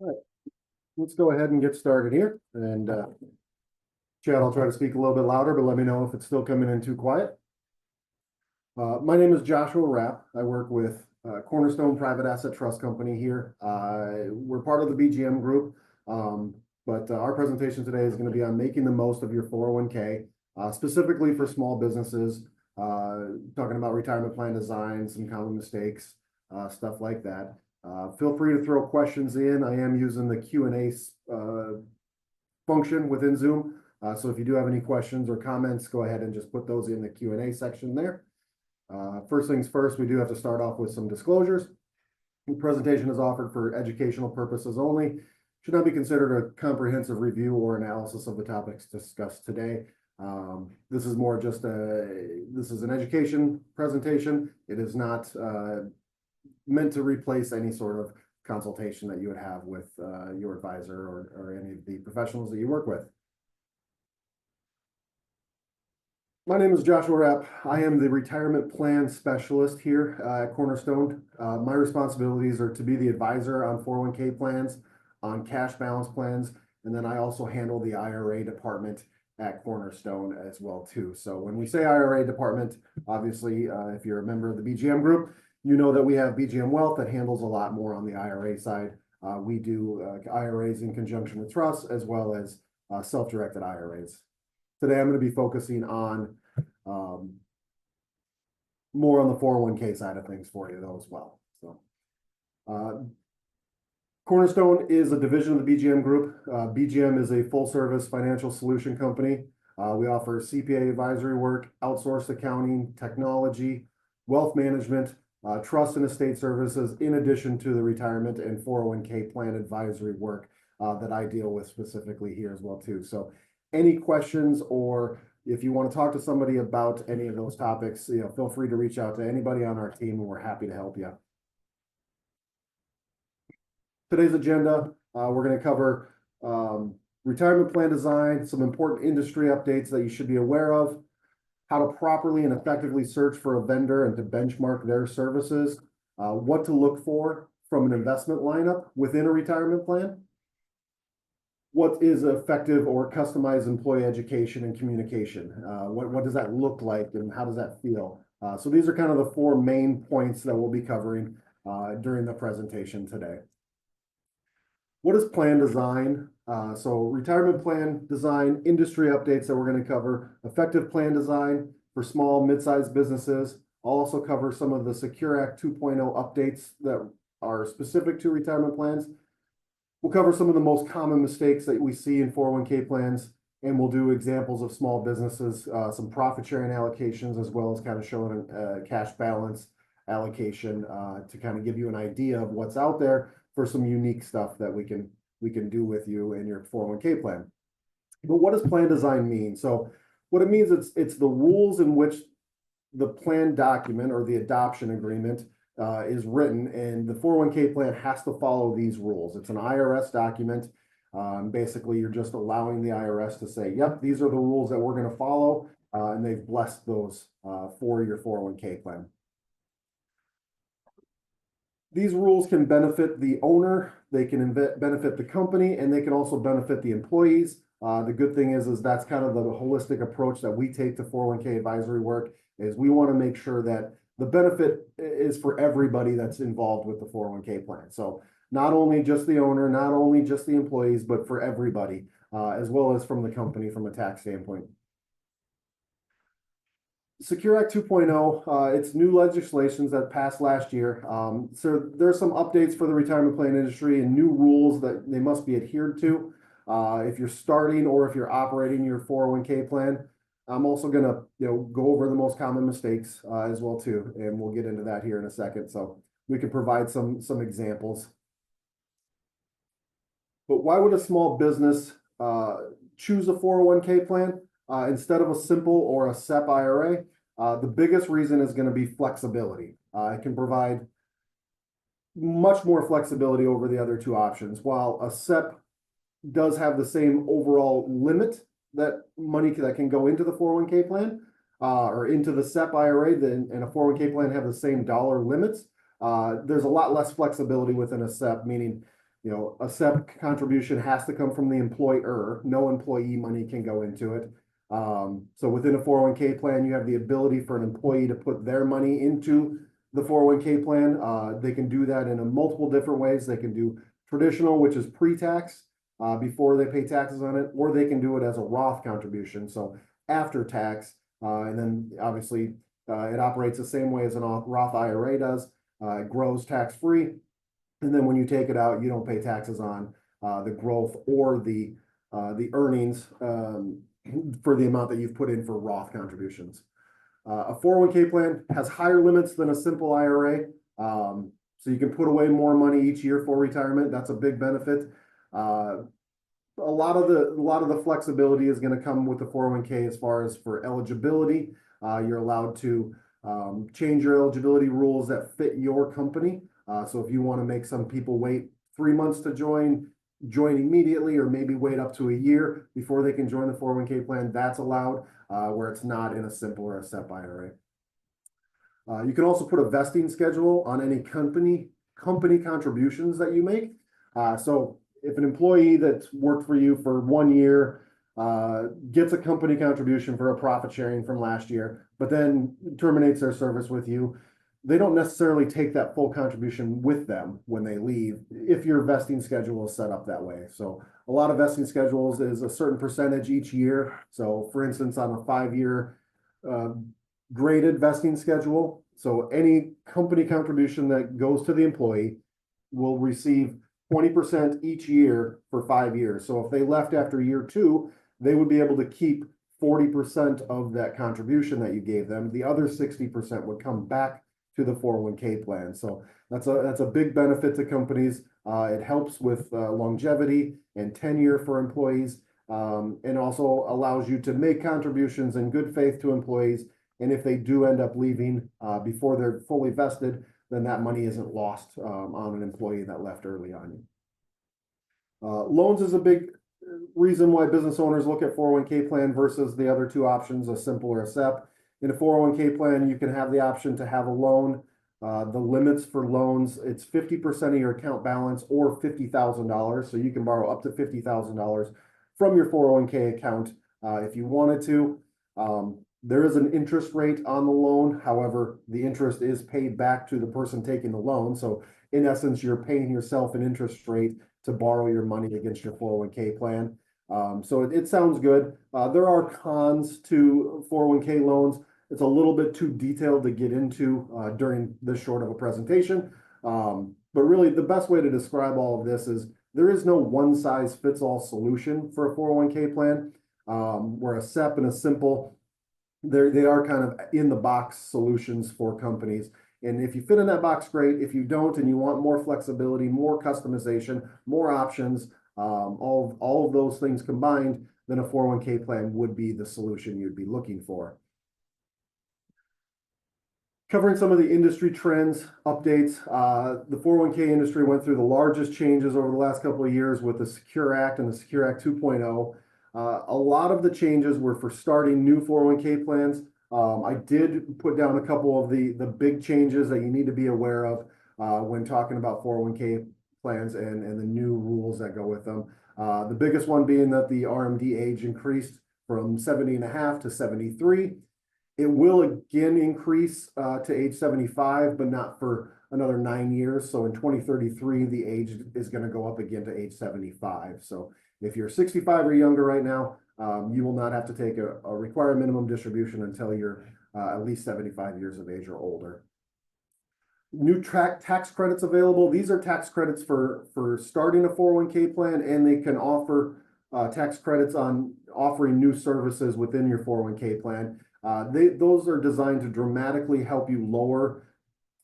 All right, let's go ahead and get started here. And Chad, I'll try to speak a little bit louder, but let me know if it's still coming in too quiet. My name is Joshua Rapp. I work with Cornerstone Private Asset Trust Company here. We're part of the BGM group, but our presentation today is going to be on making the most of your 401k, specifically for small businesses, talking about retirement plan design, some common mistakes, stuff like that. Feel free to throw questions in. I am using the Q&A function within Zoom. So if you do have any questions or comments, go ahead and just put those in the Q&A section there. First things first, we do have to start off with some disclosures. The presentation is offered for educational purposes only. Should not be considered a comprehensive review or analysis of the topics discussed today. This is more just this is an education presentation. It is not meant to replace any sort of consultation that you would have with your advisor or any of the professionals that you work with. My name is Joshua Rapp. I am the retirement plan specialist here at Cornerstone. My responsibilities are to be the advisor on 401k plans, on cash balance plans, and then I also handle the IRA department at Cornerstone as well too. So when we say IRA department, obviously, if you're a member of the BGM group, you know that we have BGM Wealth that handles a lot more on the IRA side. We do IRAs in conjunction with trusts as well as self-directed IRAs. Today, I'm going to be focusing on more on the 401k side of things for you though as well. So Cornerstone is a division of the BGM group. BGM is a full service financial solution company. We offer CPA advisory work, outsourced accounting, technology, wealth management, trust and estate services, in addition to the retirement and 401k plan advisory work that I deal with specifically here as well too. So any questions, or if you want to talk to somebody about any of those topics, feel free to reach out to anybody on our team and we're happy to help you. Today's agenda, we're going to cover retirement plan design, some important industry updates that you should be aware of, how to properly and effectively search for a vendor and to benchmark their services, what to look for from an investment lineup within a retirement plan, what is effective or customized employee education and communication, what does that look like and how does that feel? So these are kind of the four main points that we'll be covering during the presentation today. What is plan design? So retirement plan design, industry updates that we're going to cover, effective plan design for small, mid-sized businesses. I'll also cover some of the Secure Act 2.0 updates that are specific to retirement plans. We'll cover some of the most common mistakes that we see in 401k plans, and we'll do examples of small businesses, some profit sharing allocations, as well as kind of showing a cash balance allocation to kind of give you an idea of what's out there for some unique stuff that we can do with you in your 401k plan. But what does plan design mean? So what it means, it's the rules in which the plan document or the adoption agreement is written, and the 401k plan has to follow these rules. It's an IRS document. Basically, you're just allowing the IRS to say, yep, these are the rules that we're going to follow, and they've blessed those for your 401k plan. These rules can benefit the owner, they can benefit the company, and they can also benefit the employees. The good thing is that's kind of the holistic approach that we take to 401k advisory work, is we want to make sure that the benefit is for everybody that's involved with the 401k plan. So not only just the owner, not only just the employees, but for everybody, as well as from the company from a tax standpoint. Secure Act 2.0, it's new legislations that passed last year. So there's some updates for the retirement plan industry and new rules that they must be adhered to. If you're starting or if you're operating your 401k plan, I'm also going to go over the most common mistakes as well too, and we'll get into that here in a second. So we can provide some examples. But why would a small business choose a 401k plan instead of a simple or a SEP IRA? The biggest reason is going to be flexibility. It can provide much more flexibility over the other two options. While a SEP does have the same overall limit, that money that can go into the 401k plan or into the SEP IRA, and a 401k plan have the same dollar limits. There's a lot less flexibility within a SEP, meaning A SEP contribution has to come from the employer. No employee money can go into it. So within a 401k plan, you have the ability for an employee to put their money into the 401k plan. They can do that in a multiple different ways. They can do traditional, which is pre-tax, before they pay taxes on it, or they can do it as a Roth contribution. So after tax, and then obviously it operates the same way as a Roth IRA does. It grows tax-free. And then when you take it out, you don't pay taxes on the growth or the earnings for the amount that you've put in for Roth contributions. A 401k plan has higher limits than a simple IRA. So you can put away more money each year for retirement. That's a big benefit. A lot of the flexibility is going to come with the 401k as far as for eligibility. You're allowed to change your eligibility rules that fit your company. So if you want to make some people wait 3 months to join immediately, or maybe wait up to a year before they can join the 401k plan, that's allowed, where it's not in a simple or a SEP IRA. You can also put a vesting schedule on any company contributions that you make. So if an employee that's worked for you for 1 year gets a company contribution for a profit sharing from last year, but then terminates their service with you, they don't necessarily take that full contribution with them when they leave if your vesting schedule is set up that way. So a lot of vesting schedules is a certain percentage each year. So for instance, on a 5-year graded vesting schedule, so any company contribution that goes to the employee will receive 20% each year for 5 years. So if they left after year 2, they would be able to keep 40% of that contribution that you gave them. The other 60% would come back to the 401k plan. So that's a big benefit to companies. It helps with longevity and tenure for employees, and also allows you to make contributions in good faith to employees. And if they do end up leaving before they're fully vested, then that money isn't lost on an employee that left early on. Loans is a big reason why business owners look at 401k plan versus the other two options, a simple or a SEP. In a 401k plan, you can have the option to have a loan. The limits for loans, it's 50% of your account balance or $50,000. So you can borrow up to $50,000 from your 401k account if you wanted to. There is an interest rate on the loan. However, the interest is paid back to the person taking the loan. So in essence, you're paying yourself an interest rate to borrow your money against your 401k plan. So it sounds good. There are cons to 401k loans. It's a little bit too detailed to get into during this short of a presentation. But really, the best way to describe all of this is there is no one-size-fits-all solution for a 401k plan, where a SEP and a simple, they are kind of in-the-box solutions for companies. And if you fit in that box, great. If you don't and you want more flexibility, more customization, more options, all of those things combined, then a 401k plan would be the solution you'd be looking for. Covering some of the industry trends, updates, the 401k industry went through the largest changes over the last couple of years with the Secure Act and the Secure Act 2.0. A lot of the changes were for starting new 401k plans. I did put down a couple of the big changes that you need to be aware of when talking about 401k plans and the new rules that go with them. The biggest one being that the RMD age increased from 70.5 to 73. It will again increase to age 75, but not for another 9 years. So in 2033, the age is going to go up again to age 75. So if you're 65 or younger right now, you will not have to take a required minimum distribution until you're at least 75 years of age or older. New tax credits available. These are tax credits for starting a 401k plan, and they can offer tax credits on offering new services within your 401k plan. Those are designed to dramatically help you lower,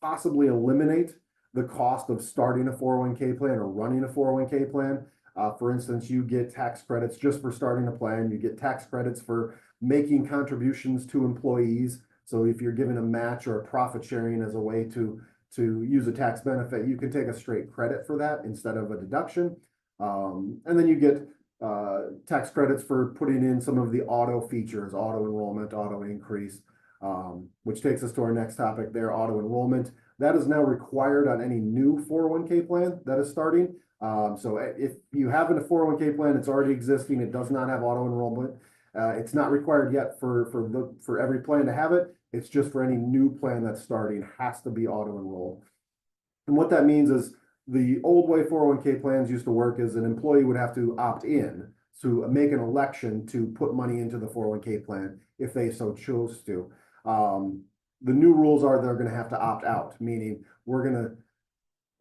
possibly eliminate the cost of starting a 401k plan or running a 401k plan. For instance, you get tax credits just for starting a plan. You get tax credits for making contributions to employees. So if you're given a match or a profit sharing as a way to use a tax benefit, you can take a straight credit for that instead of a deduction. And then you get tax credits for putting in some of the auto features, auto enrollment, auto increase, which takes us to our next topic there, auto enrollment. That is now required on any new 401k plan that is starting. So if you have a 401k plan, it's already existing, it does not have auto enrollment. It's not required yet for every plan to have it. It's just for any new plan that's starting has to be auto enrolled. And what that means is the old way 401k plans used to work is an employee would have to opt in to make an election to put money into the 401k plan if they so chose to. The new rules are they're going to have to opt out, meaning we're going to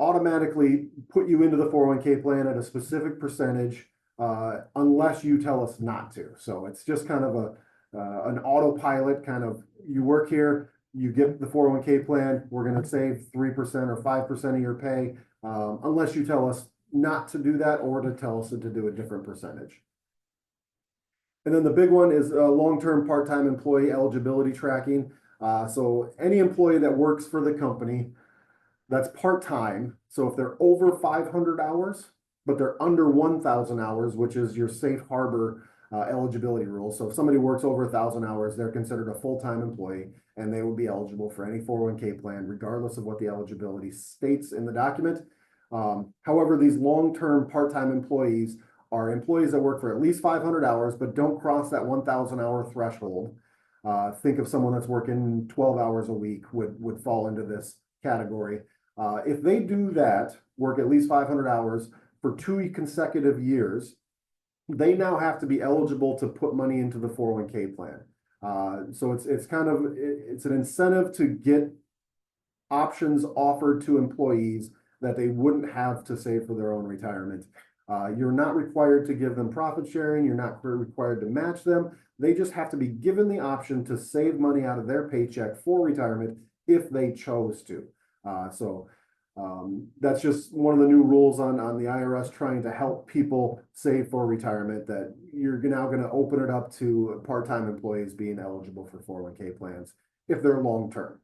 automatically put you into the 401k plan at a specific percentage unless you tell us not to. So it's just kind of an autopilot kind of, you work here, you get the 401k plan, we're going to save 3% or 5% of your pay unless you tell us not to do that or to tell us to do a different percentage. And then the big one is long-term part-time employee eligibility tracking. So any employee that works for the company that's part-time. So if they're over 500 hours, but they're under 1,000 hours, which is your safe harbor eligibility rule. So if somebody works over 1,000 hours, they're considered a full-time employee and they would be eligible for any 401k plan, regardless of what the eligibility states in the document. However, these long-term part-time employees are employees that work for at least 500 hours, but don't cross that 1,000 hour threshold. Think of someone that's working 12 hours a week would fall into this category. If they do that, work at least 500 hours for 2 consecutive years, they now have to be eligible to put money into the 401k plan. So it's kind of, it's an incentive to get options offered to employees that they wouldn't have to save for their own retirement. You're not required to give them profit sharing. You're not required to match them. They just have to be given the option to save money out of their paycheck for retirement if they chose to. That's just one of the new rules on the IRS trying to help people save for retirement, that you're now going to open it up to part-time employees being eligible for 401k plans if they're long-term.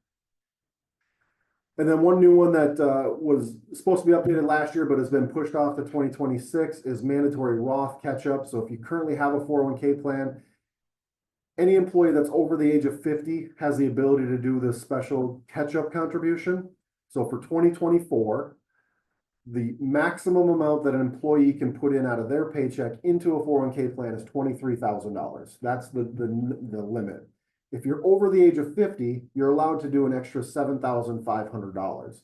And then one new one that was supposed to be updated last year but has been pushed off to 2026 is mandatory Roth catch-up. So if you currently have a 401k plan, any employee that's over the age of 50 has the ability to do this special catch-up contribution. So for 2024, the maximum amount that an employee can put in out of their paycheck into a 401k plan is $23,000. That's the limit. If you're over the age of 50, you're allowed to do an extra $7,500.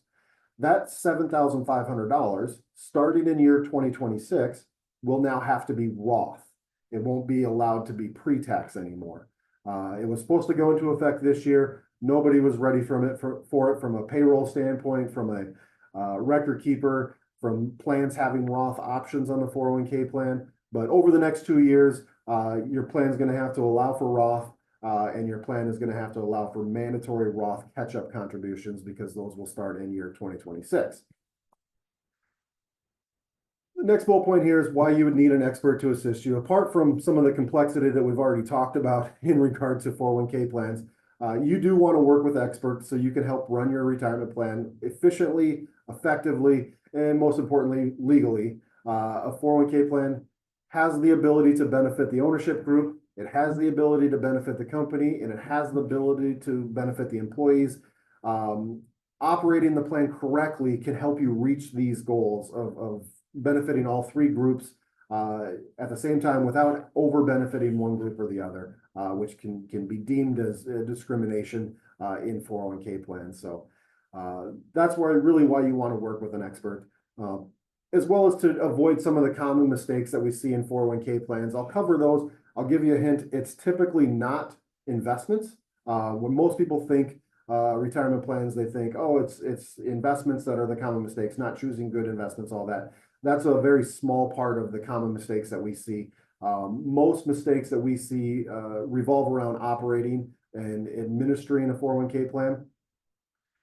That $7,500, starting in year 2026, will now have to be Roth. It won't be allowed to be pre-tax anymore. It was supposed to go into effect this year. Nobody was ready for it from a payroll standpoint, from a record keeper, from plans having Roth options on the 401k plan. But over the next 2 years, your plan is going to have to allow for Roth, and your plan is going to have to allow for mandatory Roth catch-up contributions, because those will start in year 2026. The next bullet point here is why you would need an expert to assist you. Apart from some of the complexity that we've already talked about in regard to 401k plans, you do want to work with experts so you can help run your retirement plan efficiently, effectively, and most importantly, legally. A 401k plan has the ability to benefit the ownership group. It has the ability to benefit the company, and it has the ability to benefit the employees. Operating the plan correctly can help you reach these goals of benefiting all 3 groups at the same time without over benefiting one group or the other, which can be deemed as discrimination in 401k plans. So that's why you want to work with an expert, as well as to avoid some of the common mistakes that we see in 401k plans. I'll cover those. I'll give you a hint. It's typically not investments. When most people think retirement plans, they think, oh, it's investments that are the common mistakes, not choosing good investments, all that. That's a very small part of the common mistakes that we see. Most mistakes that we see revolve around operating and administering a 401k plan.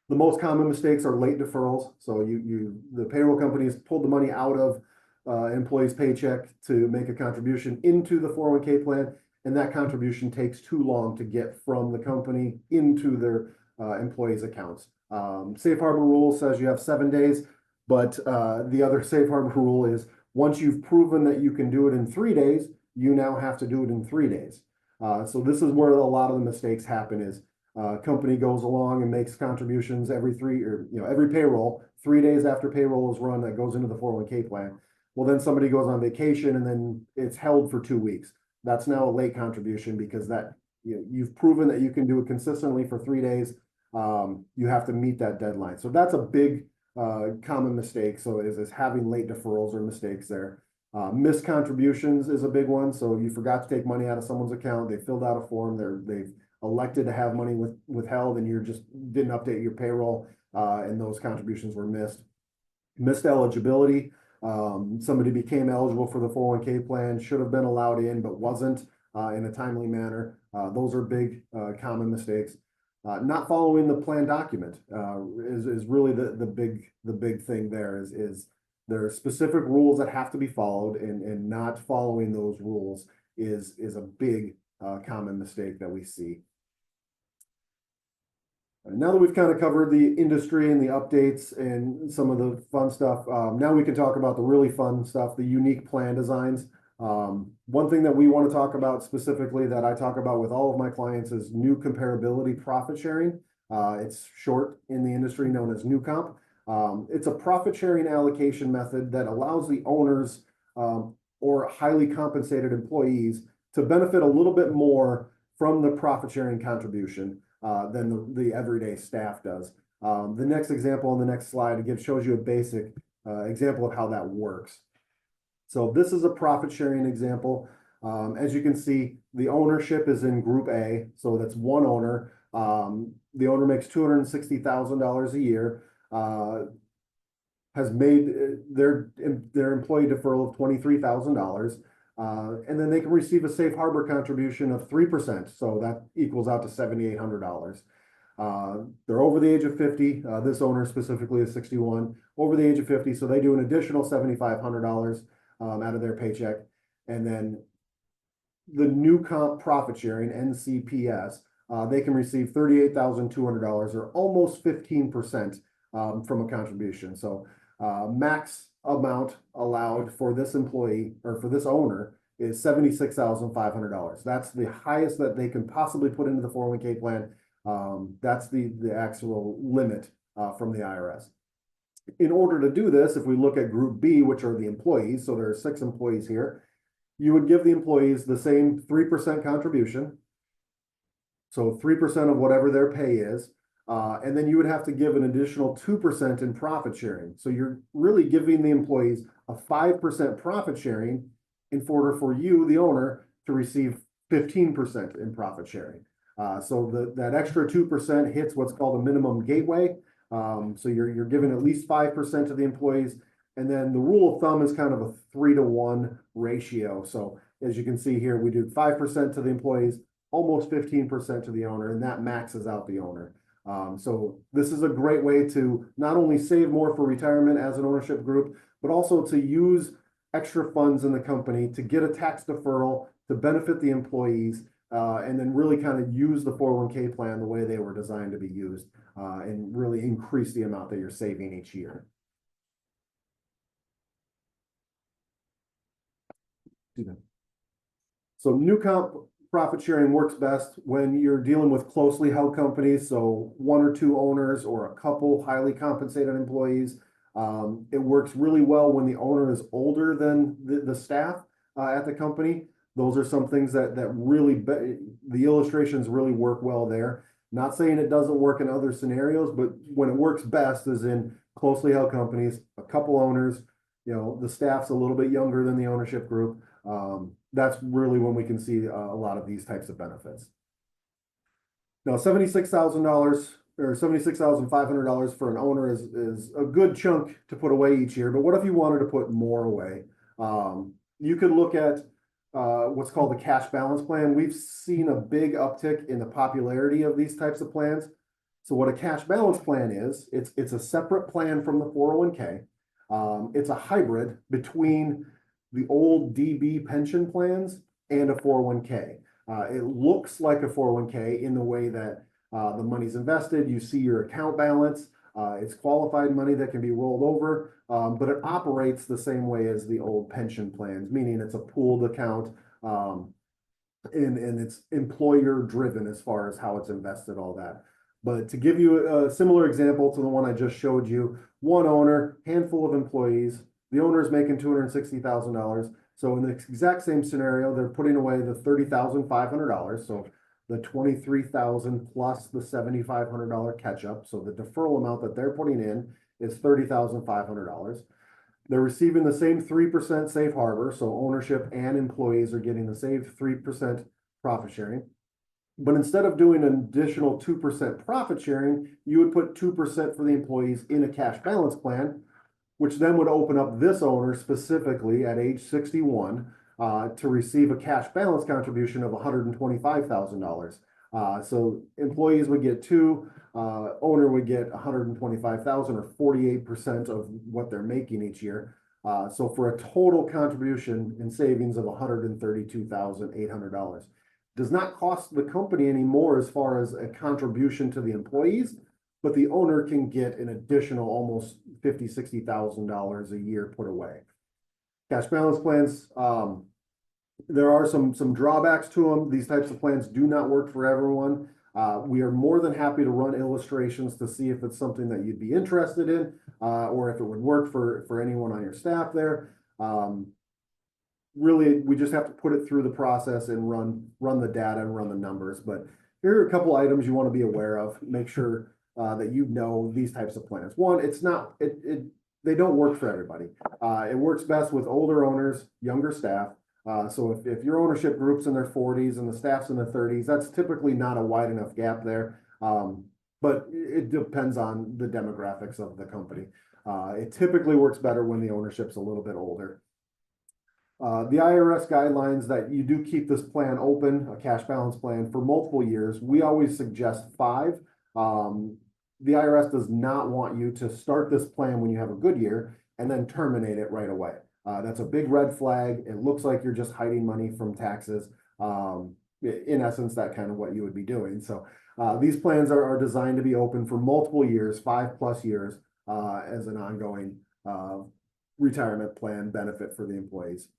The most common mistakes are late deferrals. So the payroll companies pulled the money out of employee's paycheck to make a contribution into the 401k plan, and that contribution takes too long to get from the company into their employees' accounts. Safe harbor rule says you have 7 days, but the other safe harbor rule is once you've proven that you can do it in 3 days, you now have to do it in 3 days. So this is where a lot of the mistakes happen, is Company goes along and makes contributions every every payroll, 3 days after payroll is run, that goes into the 401k plan. Well, then somebody goes on vacation and then it's held for 2 weeks. That's now a late contribution because you've proven that you can do it consistently for 3 days. You have to meet that deadline. So that's a big common mistake. So is having late deferrals or mistakes there. Missed contributions is a big one. So you forgot to take money out of someone's account. They filled out a form. They've elected to have money withheld, and you just didn't update your payroll, and those contributions were missed. Missed eligibility. Somebody became eligible for the 401k plan, should have been allowed in, but wasn't in a timely manner. Those are big common mistakes. Not following the plan document is really the big thing there is there are specific rules that have to be followed, and not following those rules is a big common mistake that we see. Now that we've kind of covered the industry and the updates and some of the fun stuff, now we can talk about the really fun stuff, the unique plan designs. One thing that we want to talk about specifically that I talk about with all of my clients is new comparability profit sharing. It's short in the industry known as new comp. It's a profit sharing allocation method that allows the owners or highly compensated employees to benefit a little bit more from the profit sharing contribution than the everyday staff does. The next example on the next slide shows you a basic example of how that works. So this is a profit sharing example. As you can see, the ownership is in Group A, so that's one owner. The owner makes $260,000 a year, has made their employee deferral of $23,000. And then they can receive a safe harbor contribution of 3%. So that equals out to $7,800. They're over the age of 50. This owner specifically is 61, over the age of 50. So they do an additional $7,500 out of their paycheck. And then the new comp profit sharing, NCPS, they can receive $38,200 or almost 15% from a contribution. So max amount allowed for this employee or for this owner is $76,500. That's the highest that they can possibly put into the 401k plan. That's the actual limit from the IRS. In order to do this, if we look at Group B, which are the employees, so there are 6 employees here, you would give the employees the same 3% contribution. So 3% of whatever their pay is. And then you would have to give an additional 2% in profit sharing. So you're really giving the employees a 5% profit sharing in order for you, the owner, to receive 15% in profit sharing. So that extra 2% hits what's called a minimum gateway. So you're giving at least 5% to the employees. And then the rule of thumb is kind of a 3-to-1 ratio. So as you can see here, we do 5% to the employees, almost 15% to the owner, and that maxes out the owner. So this is a great way to not only save more for retirement as an ownership group, but also to use extra funds in the company to get a tax deferral to benefit the employees, and then really kind of use the 401k plan the way they were designed to be used, and really increase the amount that you're saving each year. So new comp profit sharing works best when you're dealing with closely held companies, so 1 or 2 owners or a couple highly compensated employees. It works really well when the owner is older than the staff at the company. Those are some things that really, the illustrations really work well there. Not saying it doesn't work in other scenarios, but when it works best is in closely held companies, a couple owners, the staff's a little bit younger than the ownership group. That's really when we can see a lot of these types of benefits. Now, $76,000 or $76,500 for an owner is a good chunk to put away each year. But what if you wanted to put more away? You could look at what's called the cash balance plan. We've seen a big uptick in the popularity of these types of plans. So what a cash balance plan is, it's a separate plan from the 401k. It's a hybrid between the old DB pension plans and a 401k. It looks like a 401k in the way that the money's invested. You see your account balance. It's qualified money that can be rolled over, but it operates the same way as the old pension plans, meaning it's a pooled account. and it's employer driven as far as how it's invested, all that. But to give you a similar example to the one I just showed you, one owner, handful of employees, the owner is making $260,000. So in the exact same scenario, they're putting away the $30,500. So the 23,000 plus the $7,500 catch up. So the deferral amount that they're putting in is $30,500. They're receiving the same 3% safe harbor, so ownership and employees are getting the same 3% profit sharing. But instead of doing an additional 2% profit sharing, you would put 2% for the employees in a cash balance plan, which then would open up this owner specifically at age 61 to receive a cash balance contribution of $125,000. So employees would get two, owner would get 125,000 or 48% of what they're making each year. So for a total contribution in savings of $132,800. Does not cost the company any more as far as a contribution to the employees, but the owner can get an additional almost $50,000, $60,000 a year put away. Cash balance plans, there are some drawbacks to them. These types of plans do not work for everyone. We are more than happy to run illustrations to see if it's something that you'd be interested in, or if it would work for anyone on your staff there. Really, we just have to put it through the process and run the data and run the numbers. But here are a couple items you want to be aware of. Make sure that you know these types of plans. One, they don't work for everybody. It works best with older owners, younger staff. So if your ownership group's in their 40s and the staff's in their 30s, that's typically not a wide enough gap there. But it depends on the demographics of the company. It typically works better when the ownership's a little bit older. The IRS guidelines that you do keep this plan open, a cash balance plan, for multiple years. We always suggest 5. The IRS does not want you to start this plan when you have a good year and then terminate it right away. That's a big red flag. It looks like you're just hiding money from taxes. In essence, that's kind of what you would be doing. So these plans are designed to be open for multiple years, 5+ years, as an ongoing retirement plan benefit for the employees.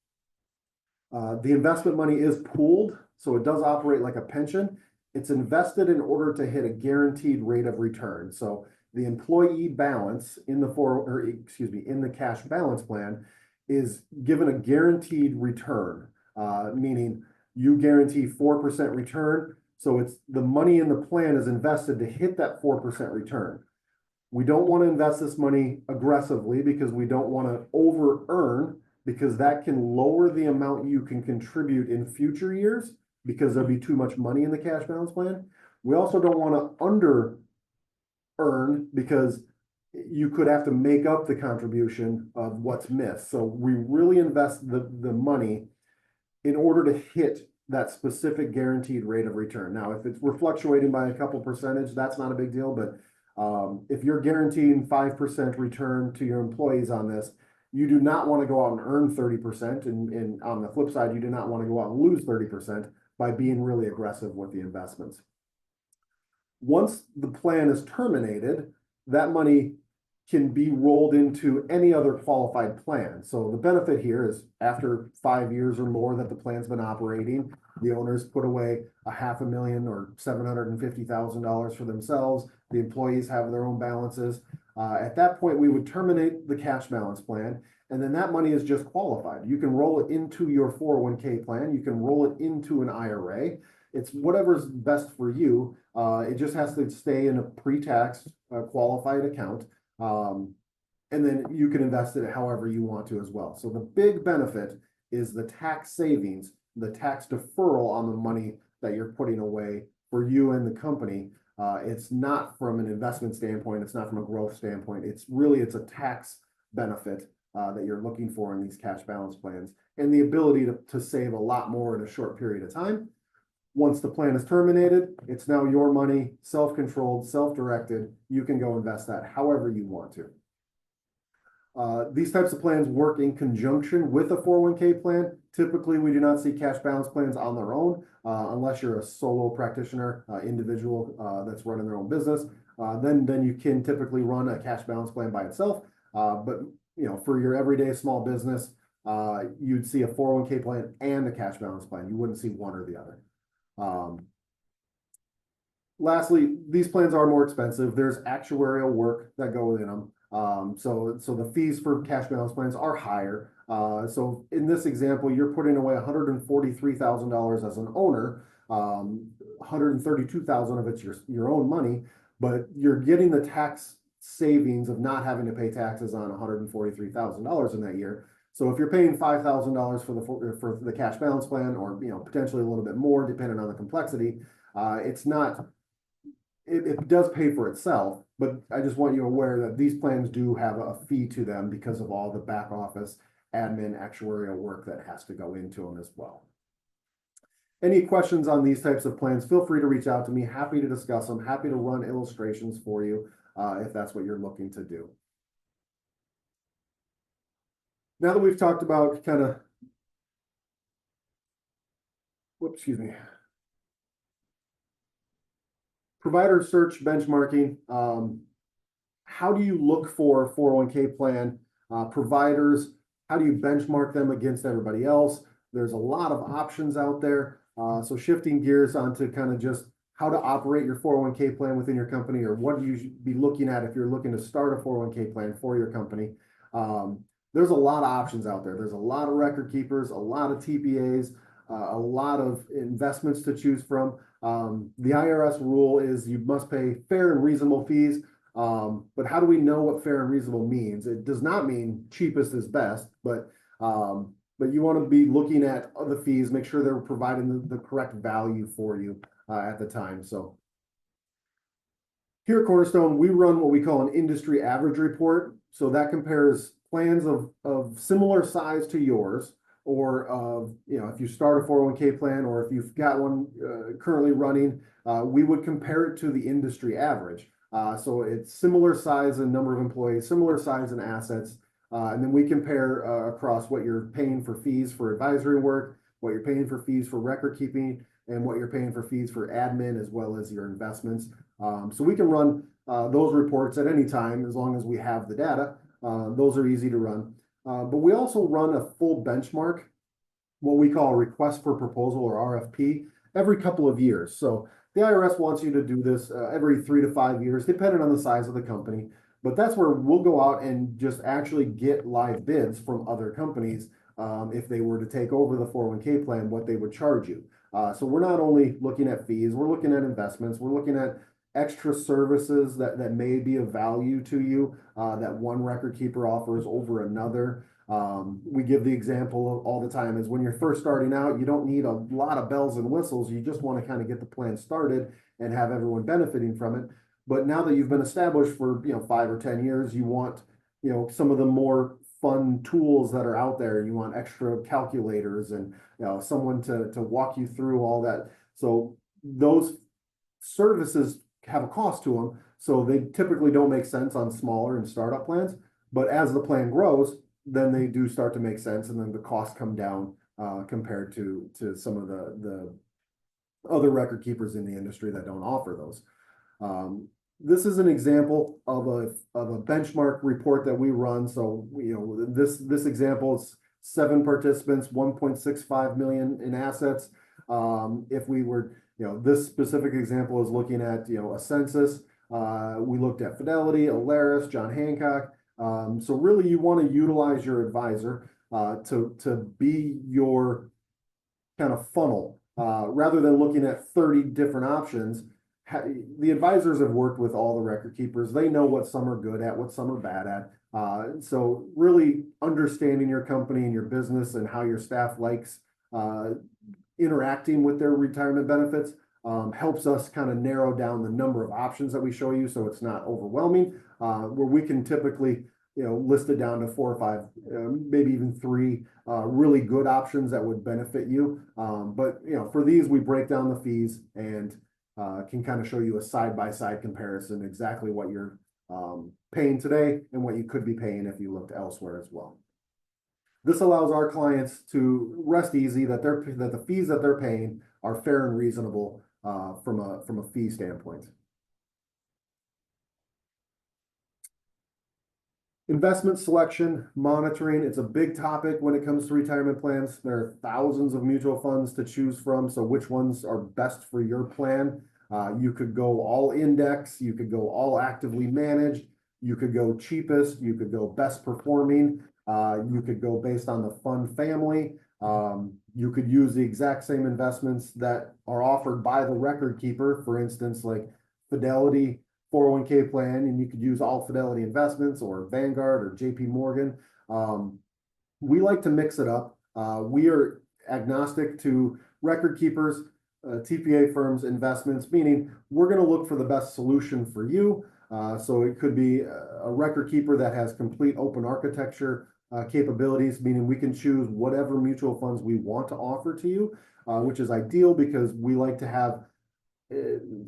The investment money is pooled, so it does operate like a pension. It's invested in order to hit a guaranteed rate of return. So the employee balance in the cash balance plan is given a guaranteed return, meaning you guarantee 4% return. So it's the money in the plan is invested to hit that 4% return. We don't want to invest this money aggressively because we don't want to over earn, because that can lower the amount you can contribute in future years because there'll be too much money in the cash balance plan. We also don't want to under earn because you could have to make up the contribution of what's missed. So we really invest the money in order to hit that specific guaranteed rate of return. Now, if we're fluctuating by a couple percentage, that's not a big deal. But if you're guaranteeing 5% return to your employees on this, you do not want to go out and earn 30%. And on the flip side, you do not want to go out and lose 30% by being really aggressive with the investments. Once the plan is terminated, that money can be rolled into any other qualified plan. So the benefit here is after 5 years or more that the plan's been operating, the owners put away $500,000 or $750,000 for themselves. The employees have their own balances. At that point, we would terminate the cash balance plan, and then that money is just qualified. You can roll it into your 401k plan. You can roll it into an IRA. It's whatever's best for you. It just has to stay in a pre-tax qualified account. And then you can invest it however you want to as well. So the big benefit is the tax savings, the tax deferral on the money that you're putting away for you and the company. It's not from an investment standpoint. It's not from a growth standpoint. It's a tax benefit that you're looking for in these cash balance plans, and the ability to save a lot more in a short period of time. Once the plan is terminated, it's now your money, self-controlled, self-directed. You can go invest that however you want to. These types of plans work in conjunction with a 401k plan. Typically, we do not see cash balance plans on their own, unless you're a solo practitioner, individual that's running their own business. Then you can typically run a cash balance plan by itself. But for your everyday small business, you'd see a 401k plan and a cash balance plan. You wouldn't see one or the other. Lastly, these plans are more expensive. There's actuarial work that goes in them. So the fees for cash balance plans are higher. So in this example, you're putting away $143,000 as an owner. 132,000 of it's your own money, but you're getting the tax savings of not having to pay taxes on $143,000 in that year. So if you're paying $5,000 for the cash balance plan, or potentially a little bit more depending on the complexity, it's not. It does pay for itself, but I just want you aware that these plans do have a fee to them because of all the back office admin actuarial work that has to go into them as well. Any questions on these types of plans, feel free to reach out to me. Happy to discuss them. Happy to run illustrations for you if that's what you're looking to do. Now that we've talked about kind of, excuse me, provider search benchmarking, how do you look for a 401k plan providers? How do you benchmark them against everybody else? There's a lot of options out there. So shifting gears onto kind of just how to operate your 401k plan within your company, or what you should be looking at if you're looking to start a 401k plan for your company. There's a lot of options out there. There's a lot of record keepers, a lot of TPAs, a lot of investments to choose from. The IRS rule is you must pay fair and reasonable fees. But how do we know what fair and reasonable means? It does not mean cheapest is best, but you want to be looking at the fees, make sure they're providing the correct value for you at the time. So here at Cornerstone, we run what we call an industry average report. So that compares plans of similar size to yours, or if you start a 401k plan, or if you've got one currently running, we would compare it to the industry average. So it's similar size and number of employees, similar size and assets. And then we compare across what you're paying for fees for advisory work, what you're paying for fees for record keeping, and what you're paying for fees for admin, as well as your investments. So we can run those reports at any time as long as we have the data. Those are easy to run. But we also run a full benchmark, what we call a request for proposal, or RFP, every couple of years. So the IRS wants you to do this every 3 to 5 years, depending on the size of the company. But that's where we'll go out and just actually get live bids from other companies if they were to take over the 401k plan, what they would charge you. So we're not only looking at fees, we're looking at investments, we're looking at extra services that may be of value to you that one record keeper offers over another. We give the example all the time is when you're first starting out, you don't need a lot of bells and whistles. You just want to kind of get the plan started and have everyone benefiting from it. But now that you've been established for 5 or 10 years, you want some of the more fun tools that are out there. You want extra calculators and someone to walk you through all that. So those services have a cost to them, so they typically don't make sense on smaller and startup plans. But as the plan grows, then they do start to make sense, and then the costs come down compared to some of the other record keepers in the industry that don't offer those. This is an example of a benchmark report that we run. So this example is 7 participants, 1.65 million in assets. If we were this specific example is looking at a census. We looked at Fidelity, Alaris, John Hancock. So really, you want to utilize your advisor to be your kind of funnel rather than looking at 30 different options. The advisors have worked with all the record keepers. They know what some are good at, what some are bad at. So really understanding your company and your business and how your staff likes interacting with their retirement benefits helps us kind of narrow down the number of options that we show you, so it's not overwhelming. Where we can typically list it down to 4 or 5, maybe even 3 really good options that would benefit you. But for these, we break down the fees and can kind of show you a side-by-side comparison, exactly what you're paying today and what you could be paying if you looked elsewhere as well. This allows our clients to rest easy that the fees that they're paying are fair and reasonable from a fee standpoint. Investment selection, monitoring, it's a big topic when it comes to retirement plans. There are thousands of mutual funds to choose from, so which ones are best for your plan? You could go all index, you could go all actively managed, you could go cheapest, you could go best performing, you could go based on the fund family. You could use the exact same investments that are offered by the record keeper, for instance, like Fidelity 401k plan, and you could use all Fidelity investments or Vanguard or JP Morgan. We like to mix it up. We are agnostic to record keepers, TPA firms, investments, meaning we're going to look for the best solution for you. So it could be a record keeper that has complete open architecture capabilities, meaning we can choose whatever mutual funds we want to offer to you, which is ideal because we like to have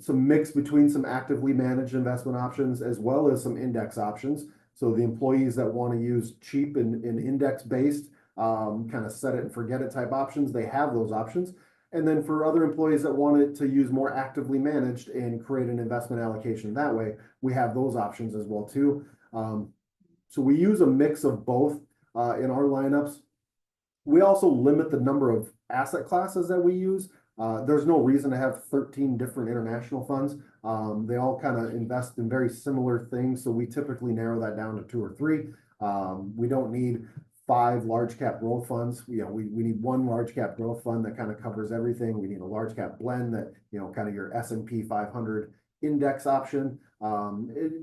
some mix between some actively managed investment options as well as some index options. So the employees that want to use cheap and index-based, kind of set it and forget it type options, they have those options. And then for other employees that wanted to use more actively managed and create an investment allocation that way, we have those options as well too. So we use a mix of both in our lineups. We also limit the number of asset classes that we use. There's no reason to have 13 different international funds. They all kind of invest in very similar things, so we typically narrow that down to 2 or 3. We don't need 5 large cap growth funds. We need 1 large cap growth fund that kind of covers everything. We need a large cap blend that, kind of your S&P 500 index option.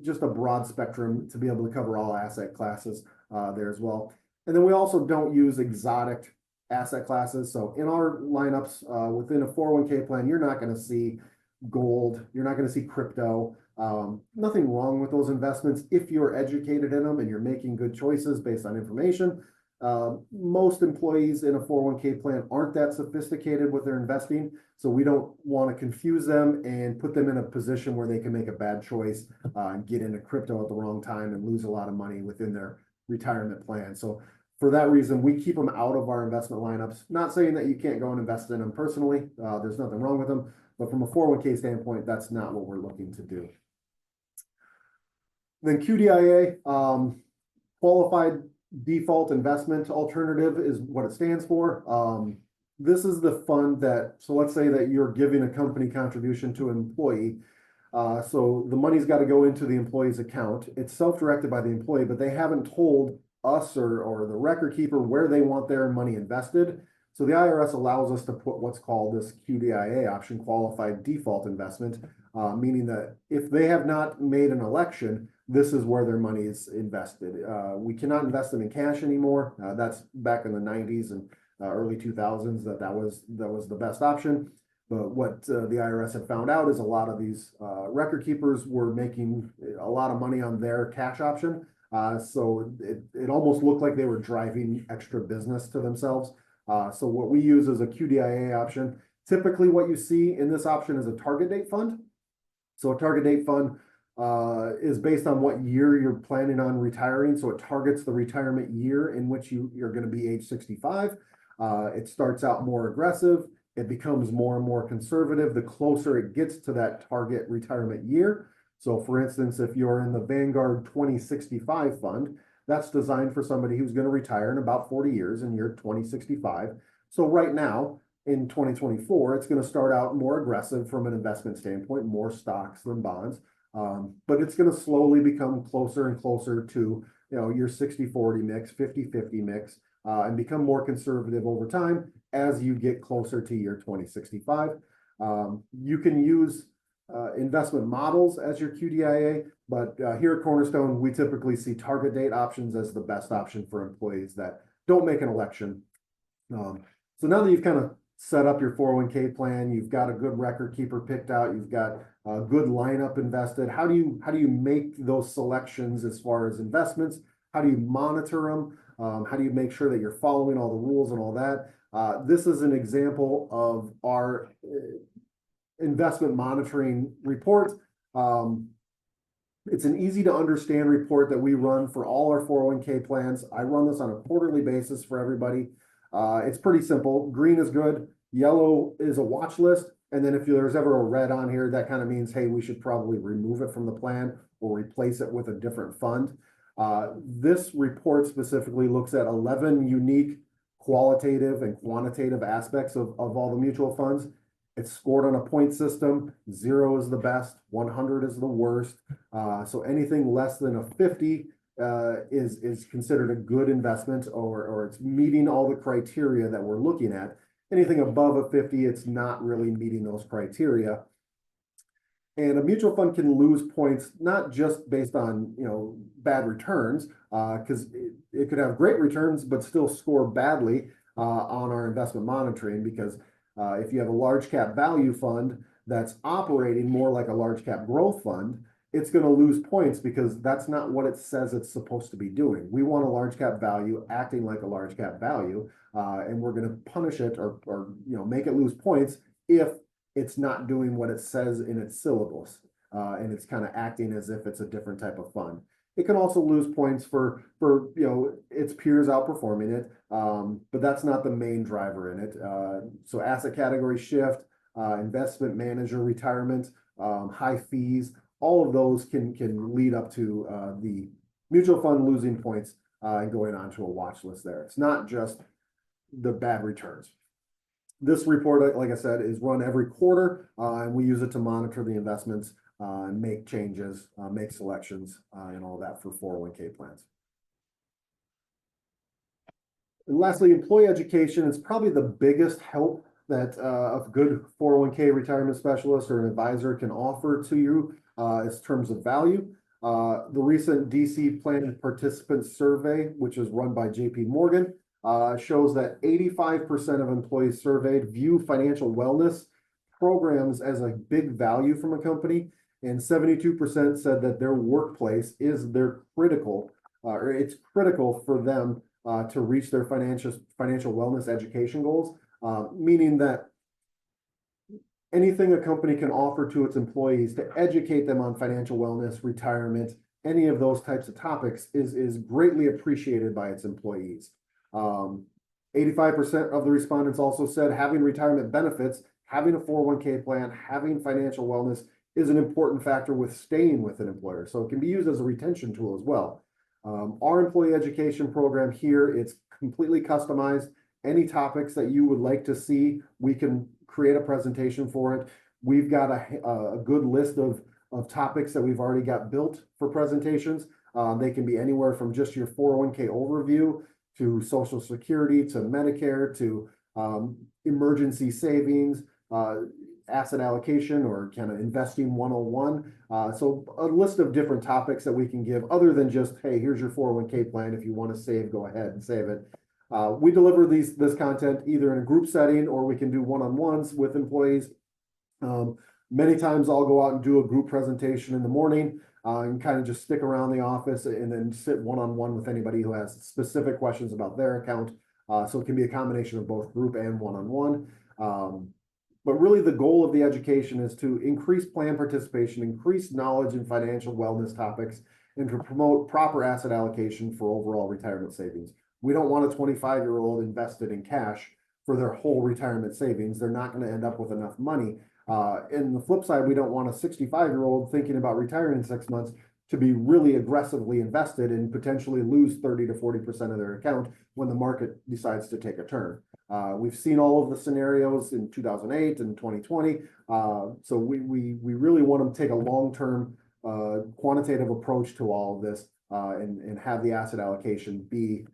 Just a broad spectrum to be able to cover all asset classes there as well. And then we also don't use exotic asset classes. So in our lineups, within a 401k plan, you're not going to see gold, you're not going to see crypto. Nothing wrong with those investments if you're educated in them and you're making good choices based on information. Most employees in a 401k plan aren't that sophisticated with their investing, so we don't want to confuse them and put them in a position where they can make a bad choice and get into crypto at the wrong time and lose a lot of money within their retirement plan. So for that reason, we keep them out of our investment lineups. Not saying that you can't go and invest in them personally. There's nothing wrong with them. But from a 401k standpoint, that's not what we're looking to do. Then QDIA, Qualified Default Investment Alternative is what it stands for. This is the fund that, so let's say that you're giving a company contribution to an employee. So the money's got to go into the employee's account. It's self-directed by the employee, but they haven't told us or the record keeper where they want their money invested. So the IRS allows us to put what's called this QDIA option, Qualified Default Investment, meaning that if they have not made an election, this is where their money is invested. We cannot invest them in cash anymore. That's back in the 90s and early 2000s that was the best option. But what the IRS had found out is a lot of these record keepers were making a lot of money on their cash option. So it almost looked like they were driving extra business to themselves. So what we use is a QDIA option. Typically what you see in this option is a target date fund. So a target date fund is based on what year you're planning on retiring. So it targets the retirement year in which you're going to be age 65. It starts out more aggressive. It becomes more and more conservative the closer it gets to that target retirement year. So for instance, if you're in the Vanguard 2065 fund, that's designed for somebody who's going to retire in about 40 years in year 2065. So right now in 2024, it's going to start out more aggressive from an investment standpoint, more stocks than bonds. But it's going to slowly become closer and closer to, your 60-40 mix, 50-50 mix, and become more conservative over time as you get closer to year 2065. You can use investment models as your QDIA, but here at Cornerstone, we typically see target date options as the best option for employees that don't make an election. So now that you've kind of set up your 401k plan, you've got a good record keeper picked out, you've got a good lineup invested. How do you make those selections as far as investments? How do you monitor them? How do you make sure that you're following all the rules and all that? This is an example of our investment monitoring report. It's an easy to understand report that we run for all our 401k plans. I run this on a quarterly basis for everybody. It's pretty simple. Green is good. Yellow is a watch list. And then if there's ever a red on here, that kind of means, hey, we should probably remove it from the plan or replace it with a different fund. This report specifically looks at 11 unique qualitative and quantitative aspects of all the mutual funds. It's scored on a point system. 0 is the best, 100 is the worst. So anything less than a 50 is considered a good investment, or it's meeting all the criteria that we're looking at. Anything above a 50, it's not really meeting those criteria. And a mutual fund can lose points, not just based on, bad returns, because it could have great returns, but still score badly on our investment monitoring, because if you have a large cap value fund that's operating more like a large cap growth fund, it's going to lose points because that's not what it says it's supposed to be doing. We want a large cap value acting like a large cap value, and we're going to punish it or make it lose points if it's not doing what it says in its syllabus, and it's kind of acting as if it's a different type of fund. It can also lose points for its peers outperforming it, but that's not the main driver in it. So asset category shift, investment manager retirement, high fees, all of those can lead up to the mutual fund losing points and going on to a watch list there. It's not just the bad returns. This report, like I said, is run every quarter, and we use it to monitor the investments, and make changes, make selections, and all that for 401k plans. And lastly, employee education is probably the biggest help that a good 401k retirement specialist or an advisor can offer to you in terms of value. The recent DC Plan Participant Survey, which is run by JP Morgan, shows that 85% of employees surveyed view financial wellness programs as a big value from a company, and 72% said that their workplace is it's critical for them to reach their financial wellness education goals, meaning that anything a company can offer to its employees to educate them on financial wellness, retirement, any of those types of topics is greatly appreciated by its employees. 85% of the respondents also said having retirement benefits, having a 401k plan, having financial wellness is an important factor with staying with an employer. So it can be used as a retention tool as well. Our employee education program here, it's completely customized. Any topics that you would like to see, we can create a presentation for it. We've got a good list of topics that we've already got built for presentations. They can be anywhere from just your 401k overview to Social Security, to Medicare, to emergency savings, asset allocation, or kind of investing 101. So a list of different topics that we can give other than just, hey, here's your 401k plan. If you want to save, go ahead and save it. We deliver this content either in a group setting, or we can do one-on-ones with employees. Many times I'll go out and do a group presentation in the morning, and kind of just stick around the office and then sit one-on-one with anybody who has specific questions about their account. So it can be a combination of both group and one-on-one. But really the goal of the education is to increase plan participation, increase knowledge in financial wellness topics, and to promote proper asset allocation for overall retirement savings. We don't want a 25-year-old invested in cash for their whole retirement savings. They're not going to end up with enough money. And the flip side, we don't want a 65-year-old thinking about retiring in 6 months to be really aggressively invested and potentially lose 30 to 40% of their account when the market decides to take a turn. We've seen all of the scenarios in 2008 and 2020. So we really want to take a long-term quantitative approach to all of this, and have the asset allocation be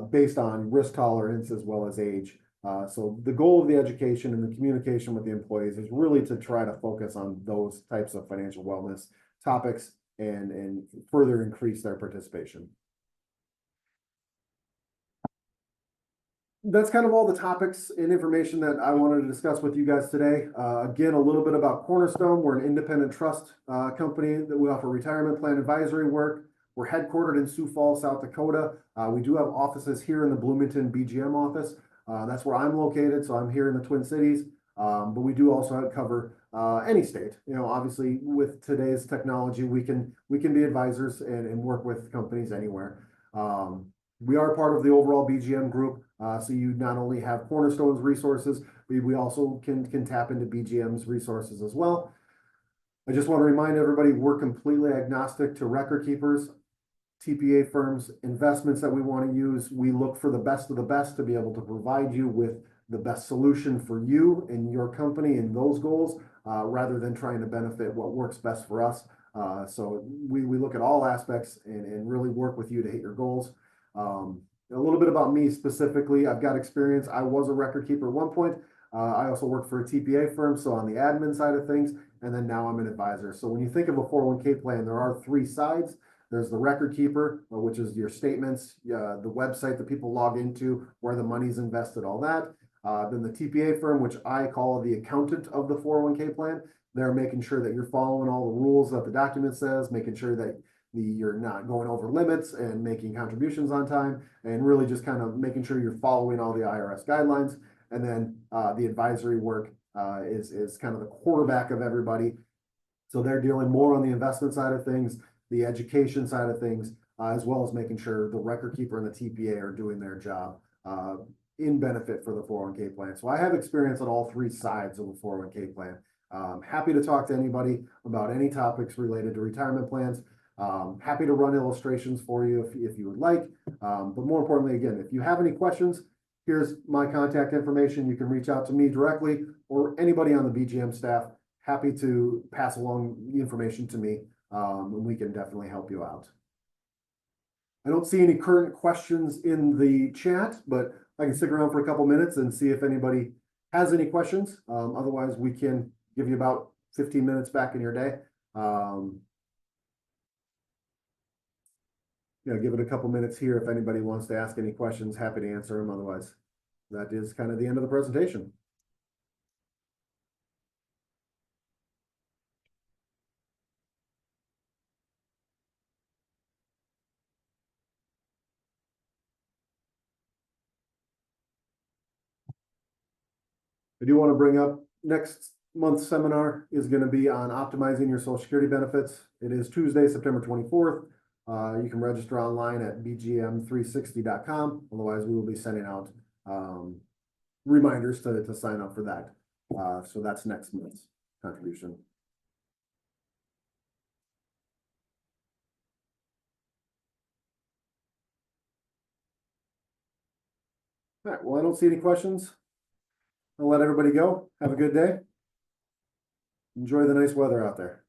based on risk tolerance as well as age. So the goal of the education and the communication with the employees is really to try to focus on those types of financial wellness topics and further increase their participation. That's kind of all the topics and information that I wanted to discuss with you guys today. Again, a little bit about Cornerstone. We're an independent trust company that we offer retirement plan advisory work. We're headquartered in Sioux Falls, South Dakota. We do have offices here in the Bloomington BGM office. That's where I'm located, so I'm here in the Twin Cities. But we do also cover any state. Obviously with today's technology, we can be advisors and work with companies anywhere. We are part of the overall BGM group, so you not only have Cornerstone's resources, we also can tap into BGM's resources as well. I just want to remind everybody, we're completely agnostic to record keepers. TPA firms, investments that we want to use. We look for the best of the best to be able to provide you with the best solution for you and your company and those goals, rather than trying to benefit what works best for us. So we look at all aspects and really work with you to hit your goals. A little bit about me specifically. I've got experience. I was a record keeper at one point. I also worked for a TPA firm, so on the admin side of things, and then now I'm an advisor. So when you think of a 401k plan, there are three sides. There's the record keeper, which is your statements, the website that people log into, where the money's invested, all that. Then the TPA firm, which I call the accountant of the 401k plan. They're making sure that you're following all the rules that the document says, making sure that you're not going over limits and making contributions on time, and really just kind of making sure you're following all the IRS guidelines. And then the advisory work is kind of the quarterback of everybody. So they're dealing more on the investment side of things, the education side of things, as well as making sure the record keeper and the TPA are doing their job in benefit for the 401k plan. So I have experience on all three sides of the 401k plan. Happy to talk to anybody about any topics related to retirement plans. Happy to run illustrations for you if you would like. But more importantly, again, if you have any questions, here's my contact information. You can reach out to me directly or anybody on the BGM staff. Happy to pass along the information to me, and we can definitely help you out. I don't see any current questions in the chat, but I can stick around for a couple minutes and see if anybody has any questions. Otherwise, we can give you about 15 minutes back in your day. Give it a couple minutes here. If anybody wants to ask any questions, happy to answer them. Otherwise, that is kind of the end of the presentation. I do want to bring up next month's seminar is going to be on optimizing your Social Security benefits. It is Tuesday, September 24th. You can register online at bgm360.com. Otherwise, we will be sending out reminders to sign up for that. So that's next month's contribution. All right, well, I don't see any questions. I'll let everybody go. Have a good day. Enjoy the nice weather out there.